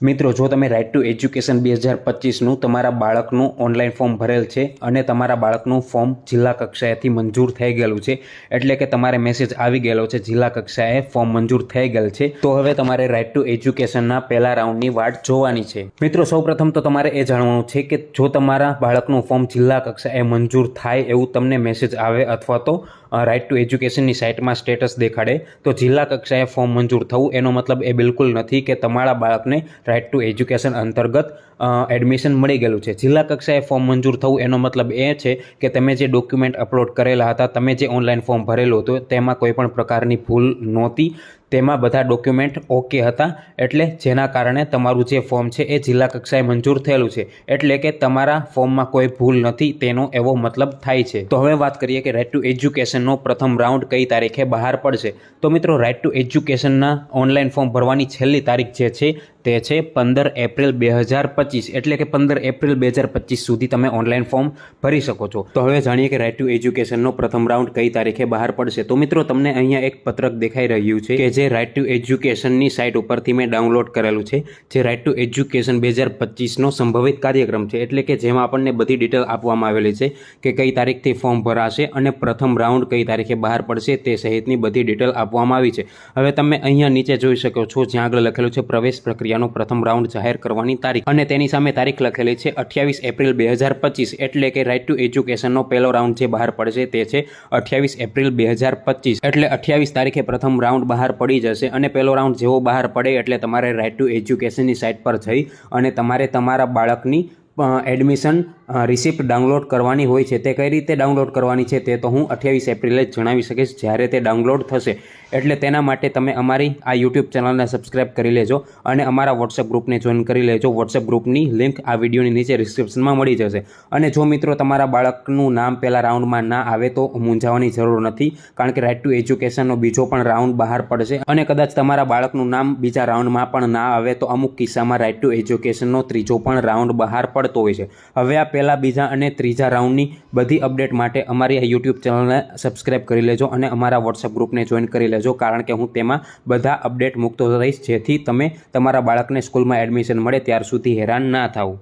મિત્રો, જો તમે રાઇટ ટુ એજ્યુકેશન 2025નું તમારા બાળકનું ઓનલાઈન ફોર્મ ભરેલ છે અને તમારા બાળકનું ફોર્મ જિલ્લા કક્ષાએથી મંજૂર થઈ ગયેલું છે, એટલે કે તમારે મેસેજ આવી ગયેલો છે જિલ્લા કક્ષાએ ફોર્મ મંજૂર થઈ ગયેલ છે, તો હવે તમારે રાઇટ ટુ એજ્યુકેશનના પહેલા રાઉન્ડની વાટ જોવાની છે. મિત્રો, સૌપ્રથમ તો તમારે એ જાણવાનું છે કે જો તમારા બાળકનું ફોર્મ જિલ્લા કક્ષાએ મંજૂર થાય એવું તમને મેસેજ આવે અથવા તો રાઇટ ટુ એજ્યુકેશનની સાઇટમાં સ્ટેટસ દેખાડે તો જિલ્લા કક્ષાએ ફોર્મ મંજૂર થવું એનો મતલબ એ બિલકુલ નથી કે તમારા બાળકને રાઇટ ટુ એજ્યુકેશન અંતર્ગત એડમિશન મળી ગયેલું છે. જિલ્લા કક્ષાએ ફોર્મ મંજૂર થવું એનો મતલબ એ છે કે તમે જે ડોક્યુમેન્ટ અપલોડ કરેલા હતા, તમે જે ઓનલાઈન ફોર્મ ભરેલું હતું તેમાં કોઈ પણ પ્રકારની ભૂલ નહોતી, તેમાં બધા ડોક્યુમેન્ટ ઓકે હતા, એટલે જેના કારણે તમારું જે ફોર્મ છે એ જિલ્લા કક્ષાએ મંજૂર થયેલું છે, એટલે કે તમારા ફોર્મમાં કોઈ ભૂલ નથી તેનો એવો મતલબ થાય છે. તો હવે વાત કરીએ કે રાઇટ ટુ એજ્યુકેશનનો પ્રથમ રાઉન્ડ કઈ તારીખે બહાર પડશે. તો મિત્રો, રાઇટ ટુ એજ્યુકેશનના ઓનલાઈન ફોર્મ ભરવાની છેલ્લી તારીખ જે છે તે છે 15 એપ્રિલ 2025, એટલે કે 15 એપ્રિલ 2025 સુધી તમે ઓનલાઈન ફોર્મ ભરી શકો છો. તો હવે જાણીએ કે રાઇટ ટુ એજ્યુકેશનનો પ્રથમ રાઉન્ડ કઈ તારીખે બહાર પડશે. તો મિત્રો, તમને અહીંયા એક પત્રક દેખાઈ રહ્યું છે કે જે રાઇટ ટુ એજ્યુકેશનની સાઇટ ઉપરથી મેં ડાઉનલોડ કરેલું છે, જે રાઇટ ટુ એજ્યુકેશન 2025નો સંભવિત કાર્યક્રમ છે, એટલે કે જેમાં આપણને બધી ડિટેલ આપવામાં આવેલી છે કે કઈ તારીખથી ફોર્મ ભરાશે અને પ્રથમ રાઉન્ડ કઈ તારીખે બહાર પડશે તે સહિતની બધી ડિટેલ આપવામાં આવી છે. હવે તમે અહીંયા નીચે જોઈ શકો છો જ્યાં આગળ લખેલું છે પ્રવેશ પ્રક્રિયાનો પ્રથમ રાઉન્ડ જાહેર કરવાની તારીખ, અને તેની સામે તારીખ લખેલી છે 28 એપ્રિલ 2025, એટલે કે રાઇટ ટુ એજ્યુકેશનનો પહેલો રાઉન્ડ જે બહાર પડશે તે છે 28 એપ્રિલ 2025, એટલે 28 તારીખે પ્રથમ રાઉન્ડ બહાર પડી જશે. અને પહેલો રાઉન્ડ જેવો બહાર પડે એટલે તમારે રાઇટ ટુ એજ્યુકેશનની સાઇટ પર જઈ અને તમારે તમારા બાળકની એડમિશન રિસિપ્ટ ડાઉનલોડ કરવાની હોય છે. તે કઈ રીતે ડાઉનલોડ કરવાની છે તે તો હું 28 એપ્રિલે જ જણાવી શકીશ જ્યારે તે ડાઉનલોડ થશે. એટલે તેના માટે તમે અમારી આ યુટ્યુબ ચેનલને સબસ્ક્રાઇબ કરી લેજો અને અમારા વોટ્સએપ ગ્રુપને જોઈન કરી લેજો. વોટ્સએપ ગ્રુપની લિંક આ વિડીયોની નીચે ડિસ્ક્રિપ્શનમાં મળી જશે. અને જો મિત્રો તમારા બાળકનું નામ પહેલા રાઉન્ડમાં ના આવે તો મૂંઝાવાની જરૂર નથી, કારણ કે રાઇટ ટુ એજ્યુકેશનનો બીજો પણ રાઉન્ડ બહાર પડશે અને કદાચ તમારા બાળકનું નામ બીજા રાઉન્ડમાં પણ ના આવે તો અમુક કિસ્સામાં રાઇટ ટુ એજ્યુકેશનનો ત્રીજો પણ રાઉન્ડ બહાર પડતો હોય છે. હવે આ પહેલા, બીજા અને ત્રીજા રાઉન્ડની બધી અપડેટ માટે અમારી આ યુટ્યુબ ચેનલને સબસ્ક્રાઇબ કરી લેજો અને અમારા વોટ્સએપ ગ્રુપને જોઈન કરી લેજો, કારણ કે હું તેમાં બધા અપડેટ મૂકતો રહીશ જેથી તમે તમારા બાળકને સ્કૂલમાં એડમિશન મળે ત્યાર સુધી હેરાન ના થાવ.